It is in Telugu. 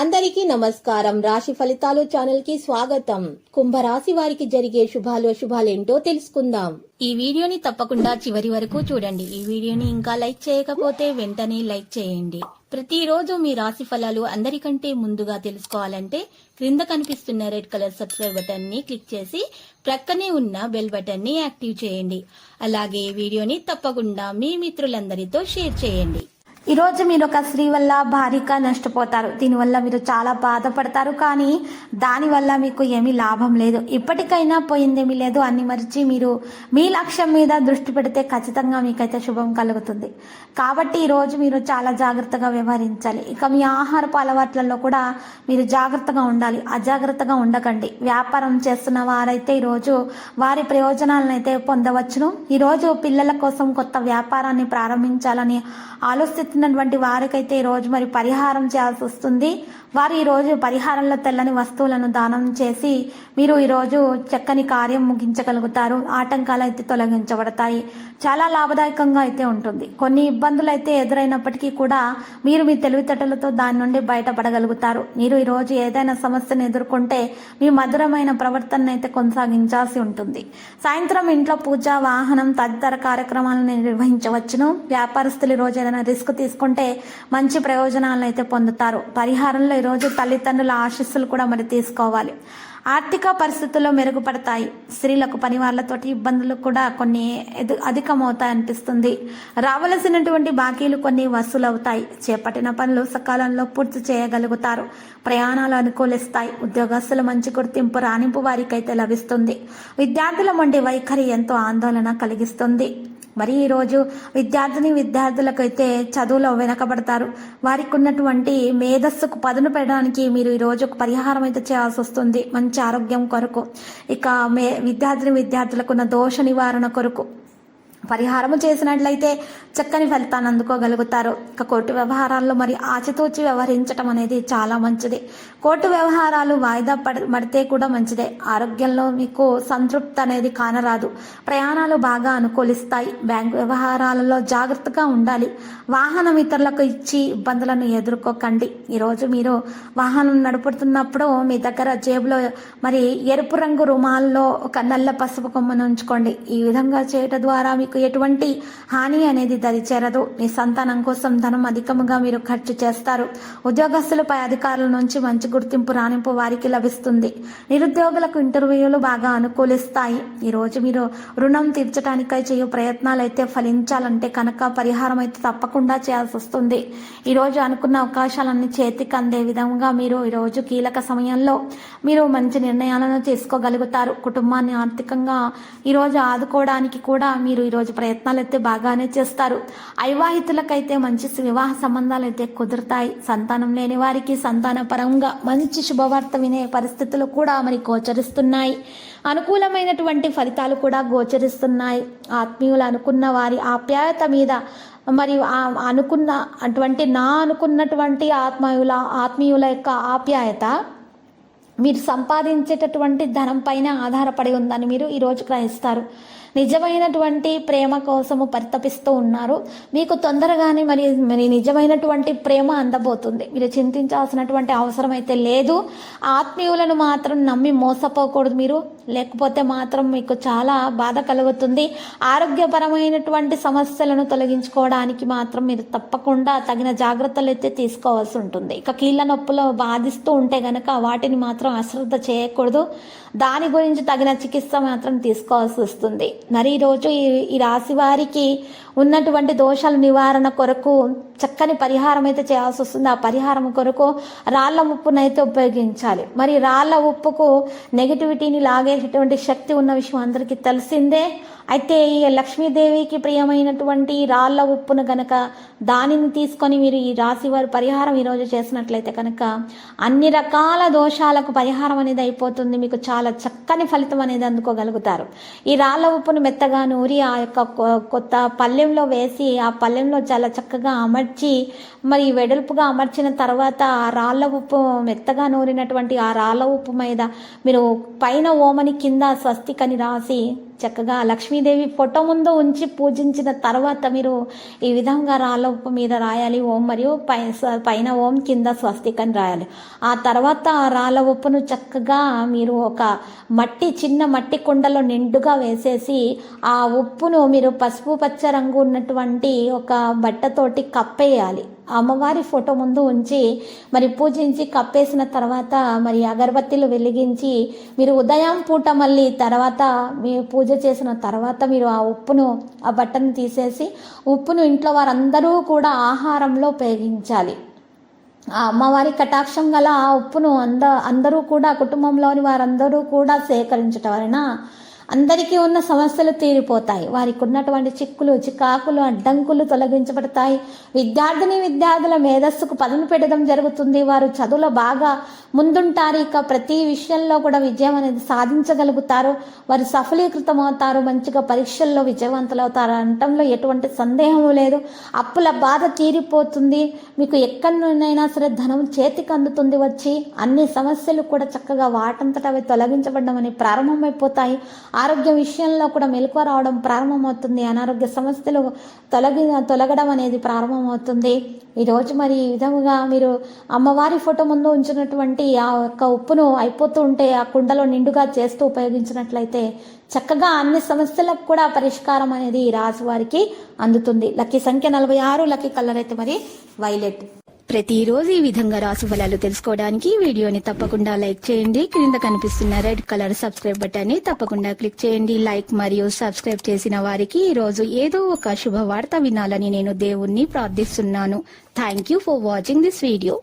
అందరికీ నమస్కారం. రాశి ఫలితాలు ఛానల్ కి స్వాగతం. కుంభరాశి వారికి జరిగే శుభాలేంటో తెలుసుకుందాం. ఈ వీడియోని తప్పకుండా చివరి వరకు చూడండి. ఈ వీడియోని ఇంకా లైక్ చేయకపోతే వెంటనే లైక్ చేయండి. ప్రతిరోజు మీ రాశి ఫలాలు అందరికంటే ముందుగా తెలుసుకోవాలంటే క్రింద కనిపిస్తున్న రెడ్ కలర్ సబ్స్క్రైబ్ బటన్ ని క్లిక్ చేసి ప్రక్కనే ఉన్న బెల్ బటన్ ని యాక్టివ్ చేయండి. అలాగే ఈ వీడియోని తప్పకుండా మీ మిత్రులందరితో షేర్ చేయండి. ఈరోజు మీరు ఒక స్త్రీ వల్ల భారీగా నష్టపోతారు. దీనివల్ల మీరు చాలా బాధపడతారు, కానీ దానివల్ల మీకు ఏమీ లాభం లేదు. ఇప్పటికైనా పోయిందేమీ లేదు, అన్ని మరిచి మీరు మీ లక్ష్యం మీద దృష్టి పెడితే ఖచ్చితంగా మీకైతే శుభం కలుగుతుంది. కాబట్టి ఈరోజు మీరు చాలా జాగ్రత్తగా వ్యవహరించాలి. ఇక మీ ఆహారపు అలవాట్లలో కూడా మీరు జాగ్రత్తగా ఉండాలి, అజాగ్రత్తగా ఉండకండి. వ్యాపారం చేస్తున్న వారైతే ఈరోజు వారి ప్రయోజనాలను అయితే పొందవచ్చును. ఈరోజు పిల్లల కోసం కొత్త వ్యాపారాన్ని ప్రారంభించాలని ఆలోచిస్తున్నటువంటి వారికైతే ఈరోజు మరి పరిహారం చేయాల్సి వస్తుంది. వారు ఈరోజు పరిహారంలో తెల్లని వస్తువులను దానం చేసి మీరు ఈరోజు చక్కని కార్యం ముగించగలుగుతారు. ఆటంకాలు అయితే తొలగించబడతాయి. చాలా లాభదాయకంగా అయితే ఉంటుంది. కొన్ని ఇబ్బందులు అయితే ఎదురైనప్పటికీ కూడా మీరు మీ తెలివితేటలతో దాని నుండి బయటపడగలుగుతారు. మీరు ఈరోజు ఏదైనా సమస్యను ఎదుర్కొంటే మీ మధురమైన ప్రవర్తన అయితే కొనసాగించాల్సి ఉంటుంది. సాయంత్రం ఇంట్లో పూజ, వాహనం తదితర కార్యక్రమాలను నిర్వహించవచ్చును. వ్యాపారస్తులు ఈరోజు ఏదైనా రిస్క్ తీసుకుంటే మంచి ప్రయోజనాలను అయితే పొందుతారు. పరిహారంలో ఈరోజు తల్లిదండ్రుల ఆశీస్సులు కూడా మరి తీసుకోవాలి. ఆర్థిక పరిస్థితుల్లో మెరుగుపడతాయి. స్త్రీలకు పని వాళ్ళతోటి ఇబ్బందులు కూడా కొన్ని అధికమవుతాయి అనిపిస్తుంది. రావలసినటువంటి బాకీలు కొన్ని వసూలవుతాయి. చేపట్టిన పనులు సకాలంలో పూర్తి చేయగలుగుతారు. ప్రయాణాలు అనుకూలిస్తాయి. ఉద్యోగస్తులు మంచి గుర్తింపు, రాణింపు వారికైతే లభిస్తుంది. విద్యార్థుల మొండి వైఖరి ఎంతో ఆందోళన కలిగిస్తుంది. మరి ఈరోజు విద్యార్థులకైతే చదువులో వెనకబడతారు. వారికి ఉన్నటువంటి మేధస్సుకు పదును పెట్టడానికి మీరు ఈరోజు ఒక పరిహారం అయితే చేయాల్సి వస్తుంది. మంచి ఆరోగ్యం కొరకు, ఇక విద్యార్థులకు ఉన్న దోష నివారణ కొరకు పరిహారము చేసినట్లయితే చక్కని ఫలితాన్ని అందుకోగలుగుతారు. ఇక కోర్టు వ్యవహారాల్లో మరి ఆచితూచి వ్యవహరించడం అనేది చాలా మంచిది. కోర్టు వ్యవహారాలు వాయిదా పడితే కూడా మంచిదే. ఆరోగ్యంలో మీకు సంతృప్తి అనేది కానరాదు. ప్రయాణాలు బాగా అనుకూలిస్తాయి. బ్యాంకు వ్యవహారాలలో జాగ్రత్తగా ఉండాలి. వాహనం ఇతరులకు ఇచ్చి ఇబ్బందులను ఎదుర్కోకండి. ఈరోజు మీరు వాహనం నడుపుతున్నప్పుడు మీ దగ్గర జేబులో మరి ఎరుపు రంగు రుమాల్లో ఒక నల్ల పసుపు కొమ్మను ఉంచుకోండి. ఈ విధంగా చేయటం ద్వారా మీకు ఎటువంటి హాని అనేది దరిచేరదు. మీ సంతానం కోసం ధనం అధికముగా మీరు ఖర్చు చేస్తారు. ఉద్యోగస్తులపై అధికారుల నుంచి మంచి గుర్తింపు, రాణింపు వారికి లభిస్తుంది. నిరుద్యోగులకు ఇంటర్వ్యూలు బాగా అనుకూలిస్తాయి. ఈరోజు మీరు రుణం తీర్చడానికై చేయు ప్రయత్నాలు అయితే ఫలించాలంటే కనుక పరిహారం అయితే తప్పకుండా చేయాల్సి వస్తుంది. ఈరోజు అనుకున్న అవకాశాలన్నీ చేతికి అందే విధంగా మీరు ఈరోజు కీలక సమయంలో మీరు మంచి నిర్ణయాలను తీసుకోగలుగుతారు. కుటుంబాన్ని ఆర్థికంగా ఈరోజు ఆదుకోవడానికి కూడా మీరు ఈరోజు ప్రయత్నాలు అయితే బాగానే చేస్తారు. అవివాహితులకైతే మంచి వివాహ సంబంధాలు అయితే కుదురుతాయి. సంతానం లేని వారికి సంతాన పరంగా మంచి శుభవార్త వినే పరిస్థితులు కూడా మరి గోచరిస్తున్నాయి. అనుకూలమైనటువంటి ఫలితాలు కూడా గోచరిస్తున్నాయి. ఆత్మీయులు అనుకున్న వారి ఆప్యాయత మీద మరియు అనుకున్నటువంటి ఆత్మీయుల యొక్క ఆప్యాయత మీరు సంపాదించేటటువంటి ధనం పైన ఆధారపడి ఉందని మీరు ఈరోజు గ్రహిస్తారు. నిజమైనటువంటి ప్రేమ కోసము పరితపిస్తూ ఉన్నారు. మీకు తొందరగానే మరి నిజమైనటువంటి ప్రేమ అందబోతుంది. మీరు చింతించాల్సినటువంటి అవసరం అయితే లేదు. ఆత్మీయులను మాత్రం నమ్మి మోసపోకూడదు మీరు, లేకపోతే మాత్రం మీకు చాలా బాధ కలుగుతుంది. ఆరోగ్యపరమైనటువంటి సమస్యలను తొలగించుకోవడానికి మాత్రం మీరు తప్పకుండా తగిన జాగ్రత్తలు అయితే తీసుకోవాల్సి ఉంటుంది. ఇక కీళ్ళ నొప్పులు బాధిస్తూ ఉంటే గనక వాటిని మాత్రం అశ్రద్ధ చేయకూడదు. దాని గురించి తగిన చికిత్స మాత్రం తీసుకోవాల్సి వస్తుంది. మరి ఈరోజు ఈ రాశి వారికి ఉన్నటువంటి దోషాల నివారణ కొరకు చక్కని పరిహారం అయితే చేయాల్సి వస్తుంది. ఆ పరిహారం కొరకు రాళ్ల ఉప్పునైతే ఉపయోగించాలి. మరి రాళ్ల ఉప్పుకు నెగిటివిటీని లాగేటటువంటి శక్తి ఉన్న విషయం అందరికీ తెలిసిందే. అయితే ఈ లక్ష్మీదేవికి ప్రియమైనటువంటి రాళ్ల ఉప్పును గనక దానిని తీసుకొని మీరు ఈ రాశి వారి పరిహారం ఈరోజు చేసినట్లయితే కనుక అన్ని రకాల దోషాలకు పరిహారం అనేది అయిపోతుంది. మీకు చాలా చక్కని ఫలితం అనేది అందుకోగలుగుతారు. ఈ రాళ్ల ఉప్పును మెత్తగా నూరి ఆ యొక్క కొత్త పళ్ళెంలో వేసి ఆ పళ్ళెంలో చాలా చక్కగా అమర్చి మరి వెడల్పుగా అమర్చిన తర్వాత ఆ రాళ్ల ఉప్పు మెత్తగా నూరినటువంటి ఆ రాళ్ల ఉప్పు మీద మీరు పైన ఓమని కింద స్వస్తికని రాసి చక్కగా లక్ష్మీదేవి ఫోటో ముందు ఉంచి పూజించిన తర్వాత మీరు ఈ విధంగా రాళ్ళ ఉప్పు మీద రాయాలి ఓం, మరియు పైన ఓం, కింద స్వస్తిక్ అని రాయాలి. ఆ తర్వాత ఆ రాళ్ళ ఉప్పును చక్కగా మీరు ఒక చిన్న మట్టి కుండలో నిండుగా వేసేసి ఆ ఉప్పును మీరు పసుపు పచ్చ రంగు ఉన్నటువంటి ఒక బట్టతోటి కప్పేయాలి. అమ్మవారి ఫోటో ముందు ఉంచి మరి పూజించి కప్పేసిన తర్వాత మరి అగరబత్తీలు వెలిగించి మీరు ఉదయం పూట మళ్ళీ తర్వాత మీరు పూజ చేసిన తర్వాత మీరు ఆ ఉప్పును ఆ బట్టను తీసేసి ఉప్పును ఇంట్లో వారందరూ కూడా ఆహారంలో ఉపయోగించాలి. ఆ అమ్మవారి కటాక్షం గల ఆ ఉప్పును అందరూ కూడా కుటుంబంలోని వారందరూ కూడా సేకరించటం వలన అందరికీ ఉన్న సమస్యలు తీరిపోతాయి. వారికి ఉన్నటువంటి చిక్కులు చికాకులు అడ్డంకులు తొలగించబడతాయి. విద్యార్థుల మేధస్సుకు పదును పెట్టడం జరుగుతుంది. వారు చదువులో బాగా ముందుంటారు. ఇక ప్రతి విషయంలో కూడా విజయం అనేది సాధించగలుగుతారు. వారు సఫలీకృతం అవుతారు. మంచిగా పరీక్షల్లో విజయవంతులు అవుతారు అనటంలో ఎటువంటి సందేహం లేదు. అప్పుల బాధ తీరిపోతుంది. మీకు ఎక్కడి నుండైనా సరే ధనం చేతికి అందుతుంది. వచ్చి అన్ని సమస్యలు కూడా చక్కగా వాటంతట అవి తొలగించబడడం అని ప్రారంభమైపోతాయి. ఆరోగ్య విషయంలో కూడా మెలకువ రావడం ప్రారంభమవుతుంది. అనారోగ్య సమస్యలు తొలగడం అనేది ప్రారంభమవుతుంది. ఈరోజు మరి ఈ విధముగా మీరు అమ్మవారి ఫోటో ముందు ఉంచినటువంటి ఆ యొక్క ఉప్పును అయిపోతూ ఉంటే ఆ కుండలో నిండుగా చేస్తూ ఉపయోగించినట్లయితే చక్కగా అన్ని సమస్యలకు కూడా పరిష్కారం అనేది ఈ రాశి వారికి అందుతుంది. లక్కీ సంఖ్య 46, లక్కీ కలర్ అయితే మరి వైలెట్. ప్రతిరోజు ఈ విధంగా రాశి ఫలాలు తెలుసుకోవడానికి వీడియోని తప్పకుండా లైక్ చేయండి. క్రింద కనిపిస్తున్న రెడ్ కలర్ సబ్స్క్రైబ్ బటన్ ని తప్పకుండా క్లిక్ చేయండి. లైక్ మరియు సబ్స్క్రైబ్ చేసిన వారికి ఈ రోజు ఏదో ఒక శుభవార్త వినాలని నేను దేవుణ్ణి ప్రార్థిస్తున్నాను. Thank you for watching this video.